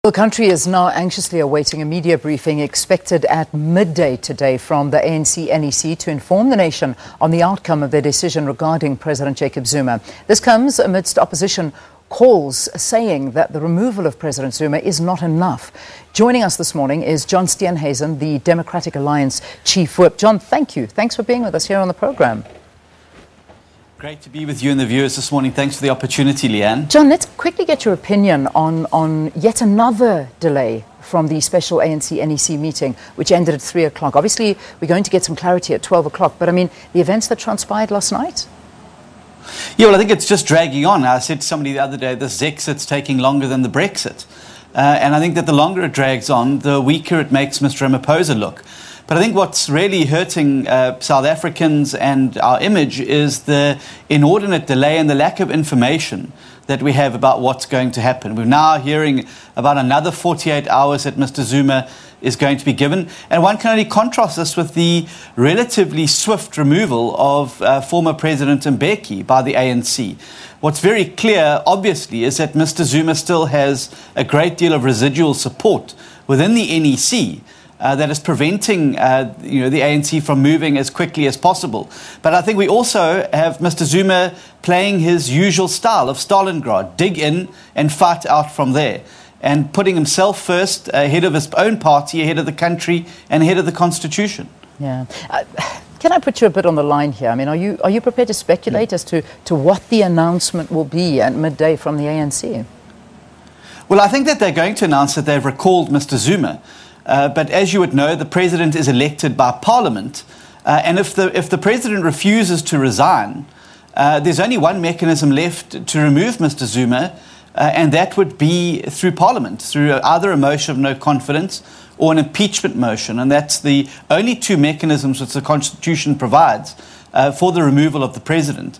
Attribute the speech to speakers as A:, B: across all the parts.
A: The country is now anxiously awaiting a media briefing expected at midday today from the ANC NEC to inform the nation on the outcome of their decision regarding President Jacob Zuma. This comes amidst opposition calls saying that the removal of President Zuma is not enough. Joining us this morning is John Steenhuisen, the Democratic Alliance Chief Whip. John, thank you. Thanks for being with us here on the programme.
B: Great to be with you and the viewers this morning. Thanks for the opportunity, Leanne.
A: John, let's quickly get your opinion on yet another delay from the special ANC NEC meeting, which ended at 3 o'clock. Obviously, we're going to get some clarity at 12 o'clock, but I mean, the events that transpired last night?
B: Yeah, well, I think it's just dragging on. I said to somebody the other day, this Zexit's taking longer than the Brexit. And I think that the longer it drags on, the weaker it makes Mr. Ramaphosa look. But I think what's really hurting South Africans and our image is the inordinate delay and the lack of information that we have about what's going to happen. We're now hearing about another 48 hours that Mr. Zuma is going to be given. And one can only contrast this with the relatively swift removal of former President Mbeki by the ANC. What's very clear, obviously, is that Mr. Zuma still has a great deal of residual support within the NEC. That is preventing the ANC from moving as quickly as possible. But I think we also have Mr. Zuma playing his usual style of Stalingrad, dig in and fight out from there, and putting himself first, ahead of his own party, ahead of the country, and ahead of the Constitution.
A: Yeah. Can I put you a bit on the line here? I mean, are you prepared to speculate as to what the announcement will be at midday from the ANC?
B: Well, I think that they're going to announce that they've recalled Mr. Zuma. But as you would know, the president is elected by Parliament, and if the president refuses to resign, there's only one mechanism left to remove Mr. Zuma, and that would be through Parliament, through either a motion of no confidence or an impeachment motion, and that's the only two mechanisms which the Constitution provides for the removal of the president.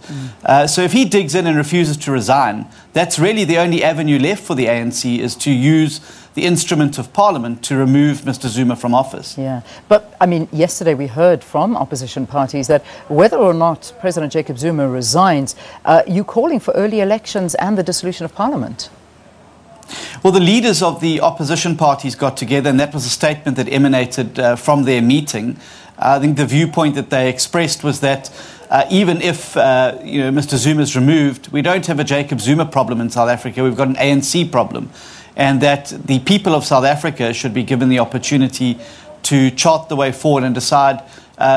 B: So if he digs in and refuses to resign, that's really the only avenue left for the ANC, is to use the instrument of Parliament to remove Mr. Zuma from office.
A: Yeah, but I mean, yesterday we heard from opposition parties that whether or not President Jacob Zuma resigns, you're calling for early elections and the dissolution of Parliament.
B: Well, the leaders of the opposition parties got together, and that was a statement that emanated from their meeting. I think the viewpoint that they expressed was that even if Mr. Zuma is removed, we don't have a Jacob Zuma problem in South Africa. We've got an ANC problem, and that the people of South Africa should be given the opportunity to chart the way forward and decide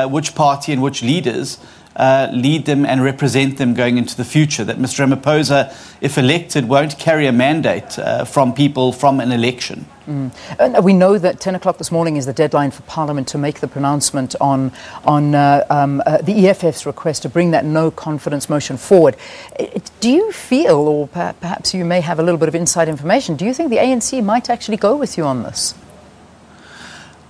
B: which party and which leaders lead them and represent them going into the future. That Mr. Ramaphosa, if elected, won't carry a mandate from people from an election.
A: And we know that 10 o'clock this morning is the deadline for Parliament to make the pronouncement on the EFF's request to bring that no confidence motion forward. Do you feel, or perhaps you may have a little bit of inside information, do you think the ANC might actually go with you on this?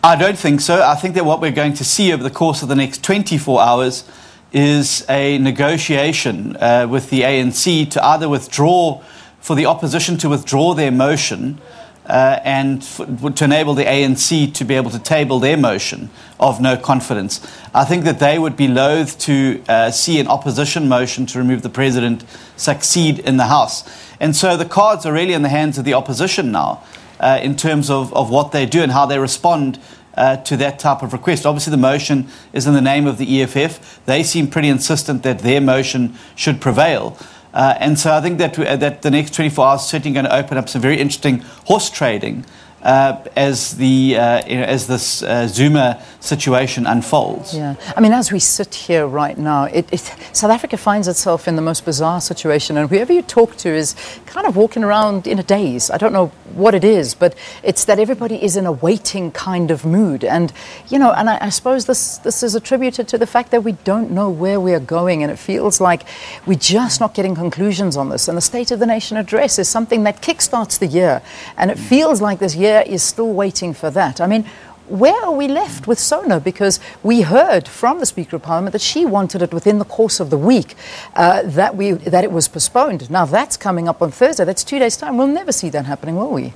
B: I don't think so. I think that what we're going to see over the course of the next 24 hours is a negotiation with the ANC to either withdraw, for the opposition to withdraw their motion, and to enable the ANC to be able to table their motion of no confidence. I think that they would be loath to see an opposition motion to remove the president succeed in the House. And so the cards are really in the hands of the opposition now in terms of what they do and how they respond to that type of request. Obviously, the motion is in the name of the EFF. They seem pretty insistent that their motion should prevail. And so I think that the next 24 hours is certainly going to open up some very interesting horse trading as this Zuma situation unfolds.
A: Yeah, I mean, as we sit here right now, South Africa finds itself in the most bizarre situation, and whoever you talk to is kind of walking around in a daze. I don't know what it is, but it's that everybody is in a waiting kind of mood, and and I suppose this is attributed to the fact that we don't know where we are going, and it feels like we're just not getting conclusions on this. And the State of the Nation address is something that kickstarts the year, and it feels like this year is still waiting for that. I mean, where are we left with SONA? Because we heard from the Speaker of Parliament that she wanted it within the course of the week, that it was postponed. Now that's coming up on Thursday. That's 2 days' time. We'll never see that happening, will we?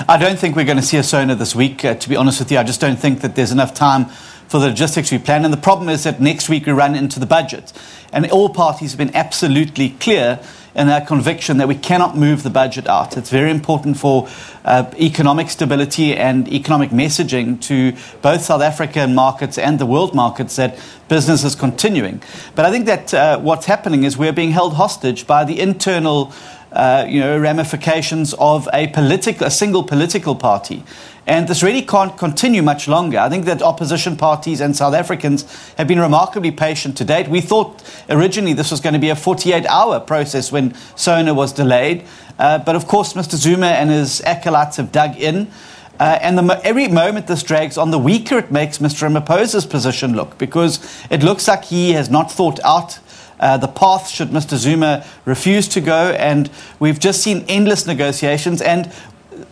B: I don't think we're going to see a SONA this week, to be honest with you. I just don't think that there's enough time for the logistics to be planned. And the problem is that next week we run into the budget. And all parties have been absolutely clear in our conviction that we cannot move the budget out. It's very important for economic stability and economic messaging to both South African markets and the world markets that business is continuing. But I think that what's happening is we're being held hostage by the internal ramifications of a single political party. And this really can't continue much longer. I think that opposition parties and South Africans have been remarkably patient to date. We thought originally this was going to be a 48-hour process when SONA was delayed. But of course, Mr. Zuma and his acolytes have dug in. And every moment this drags on, the weaker it makes Mr. Ramaphosa's position look, because it looks like he has not thought out the path should Mr. Zuma refuse to go. And we've just seen endless negotiations. And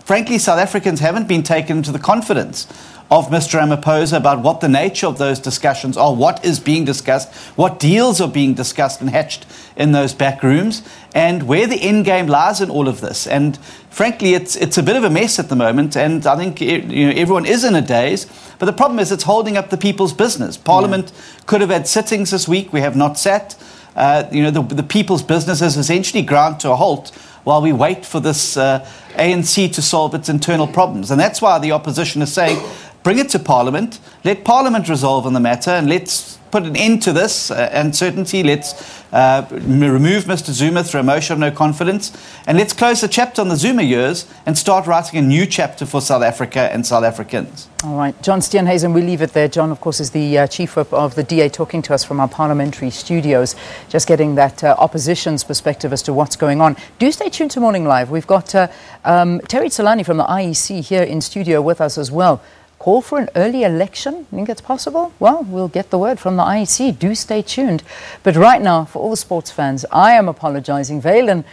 B: frankly, South Africans haven't been taken into the confidence of Mr. Ramaphosa about what the nature of those discussions are, what is being discussed, what deals are being discussed and hatched in those back rooms, and where the end game lies in all of this. And frankly, it's a bit of a mess at the moment, and I think everyone is in a daze. But the problem is it's holding up the people's business. Parliament could have had sittings this week. We have not sat. The people's business is essentially ground to a halt while we wait for this ANC to solve its internal problems. And that's why the opposition is saying, bring it to Parliament, let Parliament resolve on the matter, and let's put an end to this uncertainty. Let's remove Mr. Zuma through a motion of no confidence, and let's close the chapter on the Zuma years and start writing a new chapter for South Africa and South Africans.
A: All right, John Steenhuisen, we leave it there. John, of course, is the Chief Whip of the DA, talking to us from our parliamentary studios, just getting that opposition's perspective as to what's going on. Do stay tuned to Morning Live. We've got Terry Tsalani from the IEC here in studio with us as well. Call for an early election? Think it's possible? Well, we'll get the word from the IEC. Do stay tuned. But right now, for all the sports fans, I am apologizing. Valen